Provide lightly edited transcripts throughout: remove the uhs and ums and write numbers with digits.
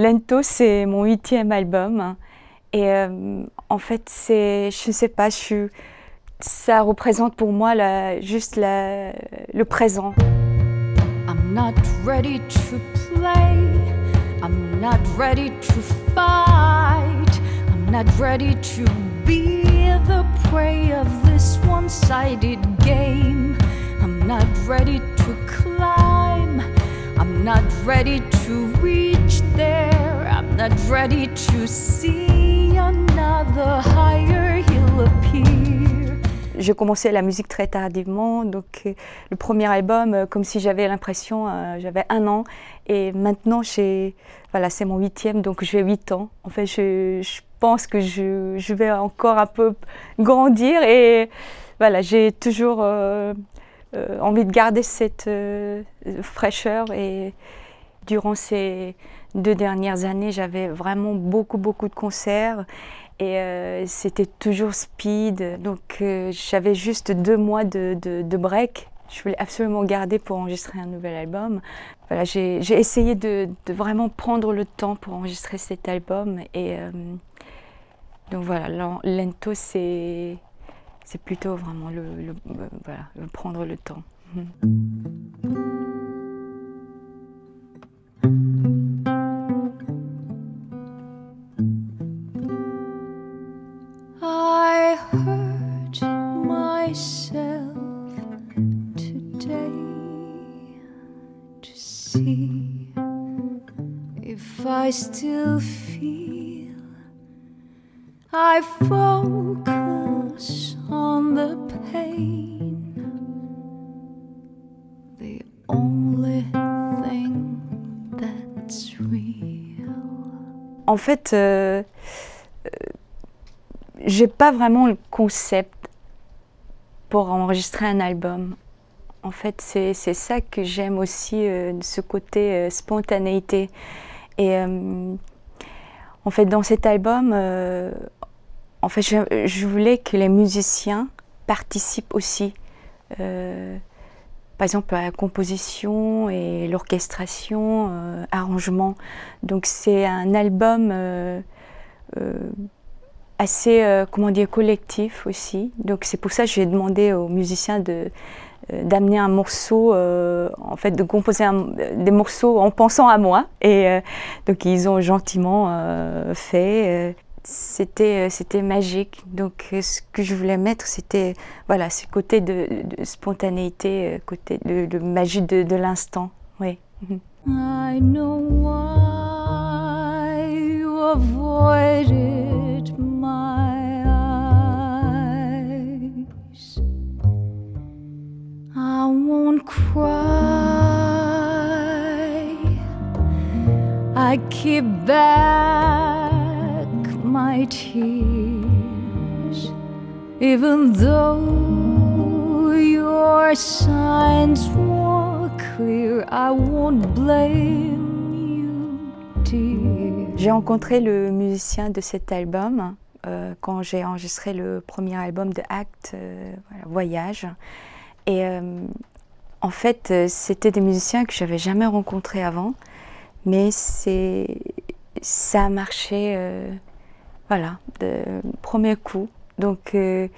Lento, c'est mon 8e album. Et en fait, je sais pas, ça représente pour moi juste le présent. I'm not ready to play. I'm not ready to fight. I'm not ready to be the prey of this one-sided game. I'm not ready to climb. I'm not ready to reach there. I'm not ready to see another higher hill appear. J'ai commencé la musique très tardivement, donc le premier album, comme si j'avais l'impression, j'avais 1 an, et maintenant voilà, c'est mon 8e, donc j'ai 8 ans. En fait, je pense que je vais encore un peu grandir, et voilà, j'ai toujours envie de garder cette fraîcheur. Et durant ces 2 dernières années, j'avais vraiment beaucoup de concerts. Et c'était toujours speed, donc j'avais juste 2 mois de break. Je voulais absolument garder pour enregistrer un nouvel album. Voilà, j'ai essayé de vraiment prendre le temps pour enregistrer cet album. Et donc voilà, Lento, c'est plutôt vraiment voilà, prendre le temps. I hurt myself today to see if I still feel. I focus on the pain, the only thing that's real. En fait, j'ai pas vraiment le concept pour enregistrer un album. En fait, c'est ça que j'aime aussi, ce côté spontanéité. Et en fait, dans cet album, en fait, je voulais que les musiciens participent aussi. Par exemple, à la composition et l'orchestration, arrangement. Donc c'est un album assez, comment dire, collectif aussi. Donc c'est pour ça que j'ai demandé aux musiciens d'amener un morceau, en fait de composer des morceaux en pensant à moi. Et donc ils ont gentiment fait. C'était magique. Donc ce que je voulais mettre, c'était voilà, ce côté de spontanéité, côté de magie de l'instant. Oui. I know why you avoided my eyes. I won't cry. I keep back my tears, even though your signs were clear. I won't blame you, dear. J'ai rencontré le musicien de cet album quand j'ai enregistré le premier album de Act, voilà, Voyage. Et en fait, c'était des musiciens que je n'avais jamais rencontrés avant, mais ça a marché, voilà, de premier coup. Donc, je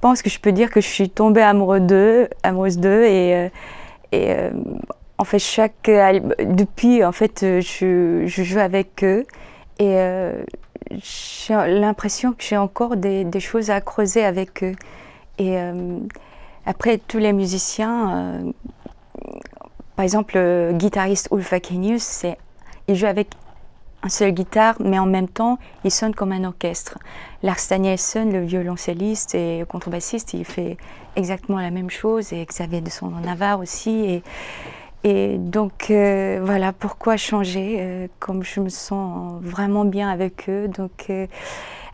pense que je peux dire que je suis tombée amoureuse d'eux, et en fait, depuis, en fait, je joue avec eux, et j'ai l'impression que j'ai encore des choses à creuser avec eux. Et après, tous les musiciens, par exemple, le guitariste Ulf Akenius, il joue avec un seul guitare, mais en même temps, il sonne comme un orchestre. Lars Danielsson, le violoncelliste et le contrebassiste, il fait exactement la même chose, et Xavier de Sondre-Navarre aussi. Et donc, voilà, pourquoi changer, comme je me sens vraiment bien avec eux. Donc,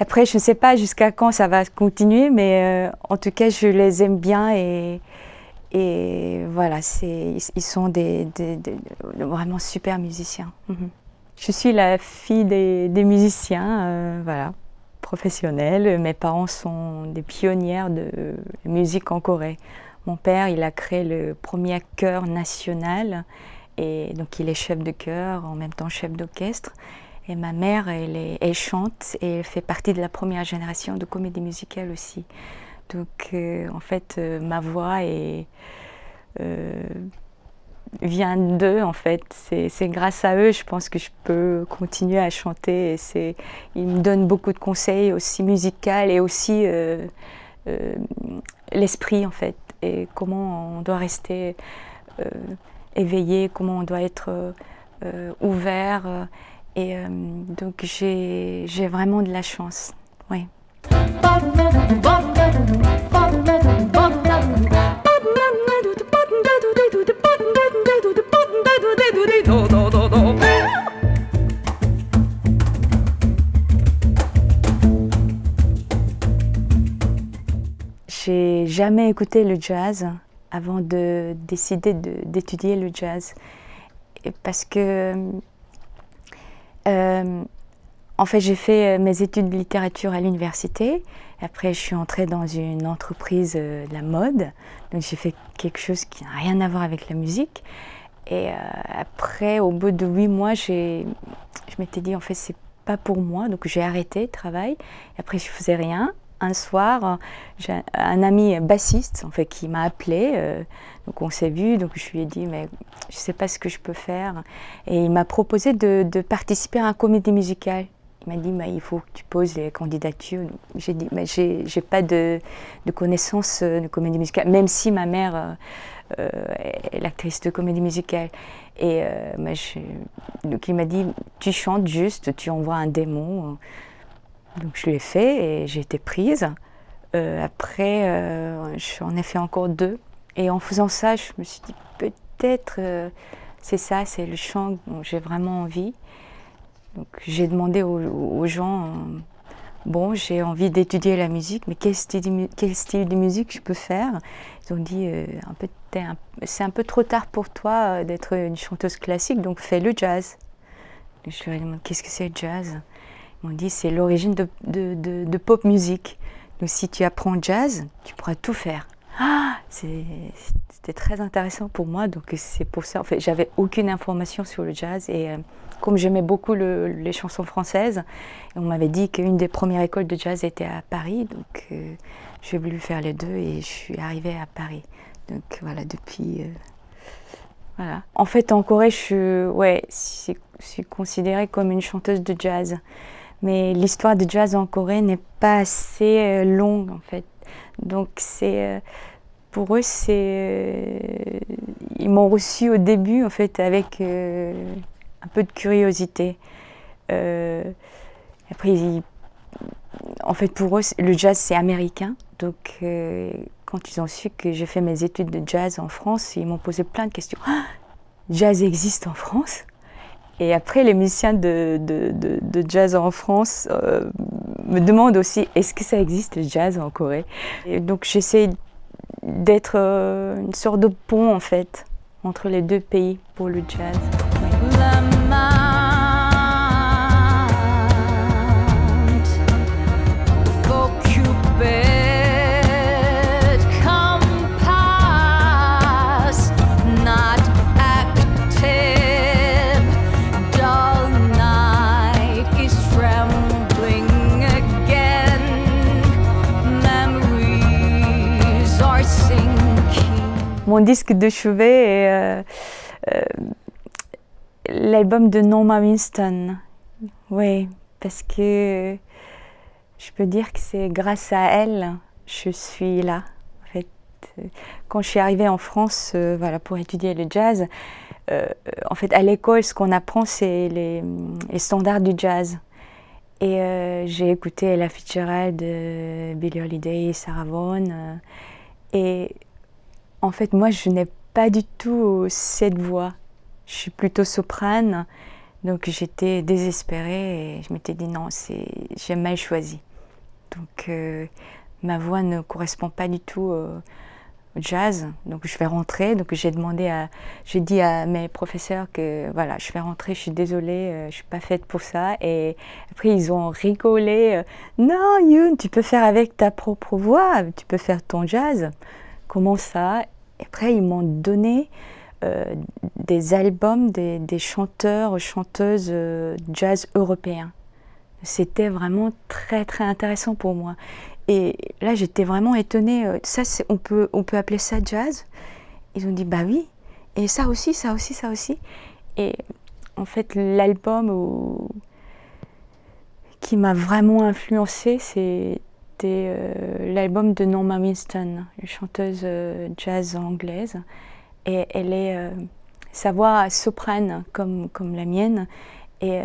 après, je ne sais pas jusqu'à quand ça va continuer, mais en tout cas, je les aime bien, et voilà, ils sont des vraiment super musiciens. Je suis la fille des musiciens, voilà, professionnels. Mes parents sont des pionnières de musique en Corée. Mon père, il a créé le premier chœur national, Et donc il est chef de chœur, en même temps chef d'orchestre. Et ma mère, elle chante et elle fait partie de la première génération de comédie musicale aussi. Donc en fait, ma voix vient d'eux en fait. C'est grâce à eux, je pense que je peux continuer à chanter. Ils me donnent beaucoup de conseils aussi musicaux et aussi l'esprit en fait. Et comment on doit rester éveillé, comment on doit être ouvert. Et donc j'ai vraiment de la chance, oui. J'ai jamais écouté le jazz avant de décider d'étudier le jazz. Parce que, en fait, j'ai fait mes études de littérature à l'université. Après, je suis entrée dans une entreprise de la mode. Donc, j'ai fait quelque chose qui n'a rien à voir avec la musique. Et après, au bout de 8 mois, je m'étais dit, en fait, c'est pas pour moi. Donc, j'ai arrêté le travail. Et après, je faisais rien. Un soir, j'ai un ami bassiste en fait, qui m'a appelé, donc on s'est vu, donc je lui ai dit mais je ne sais pas ce que je peux faire. Et il m'a proposé de participer à un comédie musicale. Il m'a dit il faut que tu poses les candidatures. J'ai dit mais j'ai pas de connaissances de comédie musicale, même si ma mère est l'actrice de comédie musicale. Et donc il m'a dit tu chantes juste, tu envoies un démo. Donc je l'ai fait et j'ai été prise. Après, j'en ai fait encore 2. Et en faisant ça, je me suis dit peut-être c'est ça, c'est le chant dont j'ai vraiment envie. Donc j'ai demandé aux gens, bon, j'ai envie d'étudier la musique, mais quel style de musique je peux faire? Ils ont dit, c'est un peu trop tard pour toi d'être une chanteuse classique, donc fais le jazz. Donc, je leur ai demandé, qu'est-ce que c'est le jazz? Ils m'ont dit, c'est l'origine de pop music. Donc si tu apprends jazz, tu pourras tout faire. Ah, c'était très intéressant pour moi, donc c'est pour ça. En fait, j'avais aucune information sur le jazz et comme j'aimais beaucoup les chansons françaises, on m'avait dit qu'une des premières écoles de jazz était à Paris, donc j'ai voulu faire les deux et je suis arrivée à Paris. Donc voilà, depuis. Voilà. En fait, en Corée, je suis considérée comme une chanteuse de jazz. Mais l'histoire de jazz en Corée n'est pas assez longue, en fait. Donc, pour eux, ils m'ont reçue au début, en fait, avec un peu de curiosité. Après, en fait, pour eux, le jazz, c'est américain. Donc, quand ils ont su que j'ai fait mes études de jazz en France, ils m'ont posé plein de questions. Ah, jazz existe en France? Et après, les musiciens de jazz en France me demandent aussi, est-ce que ça existe le jazz en Corée? Et donc j'essaie d'être une sorte de pont en fait, entre les deux pays pour le jazz. Ouais. Mon disque de chevet est l'album de Norma Winston. Oui, parce que je peux dire que c'est grâce à elle je suis là. En fait, quand je suis arrivée en France voilà, pour étudier le jazz, en fait, à l'école, ce qu'on apprend, c'est les standards du jazz. Et j'ai écouté Ella Fitzgerald, Billie Holiday, Sarah Vaughan. Et en fait, moi, je n'ai pas du tout cette voix. Je suis plutôt soprane, donc j'étais désespérée et je m'étais dit non, j'ai mal choisi. Donc ma voix ne correspond pas du tout au jazz, donc je vais rentrer. Donc j'ai dit à mes professeurs que voilà, je vais rentrer, je suis désolée, je suis pas faite pour ça. Et après ils ont rigolé. Non, Yoon, tu peux faire avec ta propre voix, tu peux faire ton jazz. Comment ça? Et après ils m'ont donné des albums des chanteurs, chanteuses jazz européens. C'était vraiment très très intéressant pour moi. Et là, j'étais vraiment étonnée. Ça, on peut appeler ça jazz? Ils ont dit, bah oui. Et ça aussi, ça aussi, ça aussi. Et en fait, l'album qui m'a vraiment influencée, c'était l'album de Norma Winston, une chanteuse jazz anglaise. Et elle est sa voix soprane comme la mienne. Et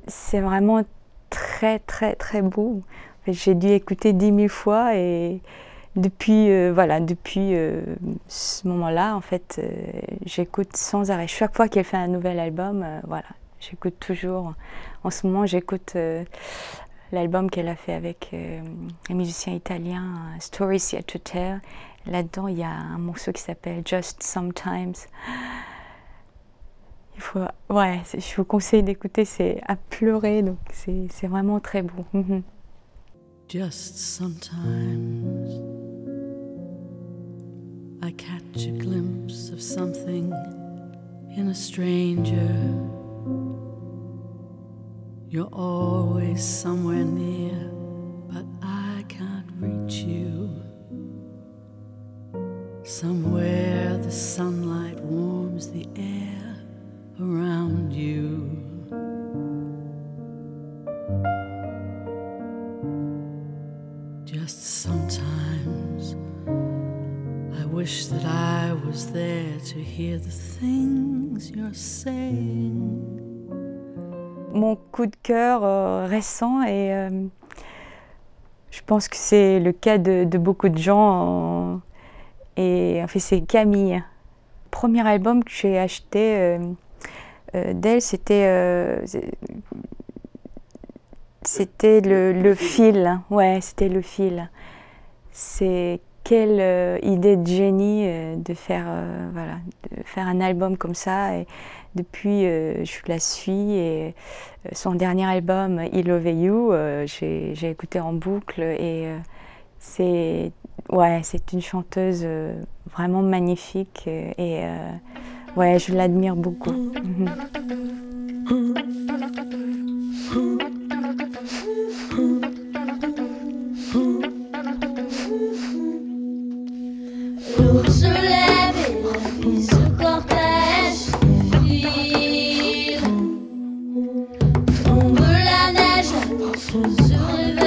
c'est vraiment très très très beau. En fait, j'ai dû écouter 10 000 fois et depuis ce moment-là, en fait, j'écoute sans arrêt. Chaque fois qu'elle fait un nouvel album, voilà, j'écoute toujours. En ce moment, j'écoute l'album qu'elle a fait avec un musicien italien, Stories Yet to Tell. Là-dedans, il y a un morceau qui s'appelle Just Sometimes. Je vous conseille d'écouter, c'est à pleurer, donc c'est vraiment très beau. Just sometimes I catch a glimpse of something in a stranger. You're always somewhere near, but I can't reach you. Somewhere the sunlight warms the air around you. Just sometimes I wish that I was there to hear the things you're saying. Mon coup de cœur récent, et je pense que c'est le cas de beaucoup de gens, et en fait c'est Camille. Le premier album que j'ai acheté d'elle, c'était le fil. Ouais, c'était le fil. C'est quelle idée de génie de faire un album comme ça. Et depuis, je la suis, et son dernier album, I Love You, j'ai écouté en boucle, et c'est une chanteuse vraiment magnifique, et je l'admire beaucoup. L'eau se lève et ce cortège vire. Tombe la neige, se réveille.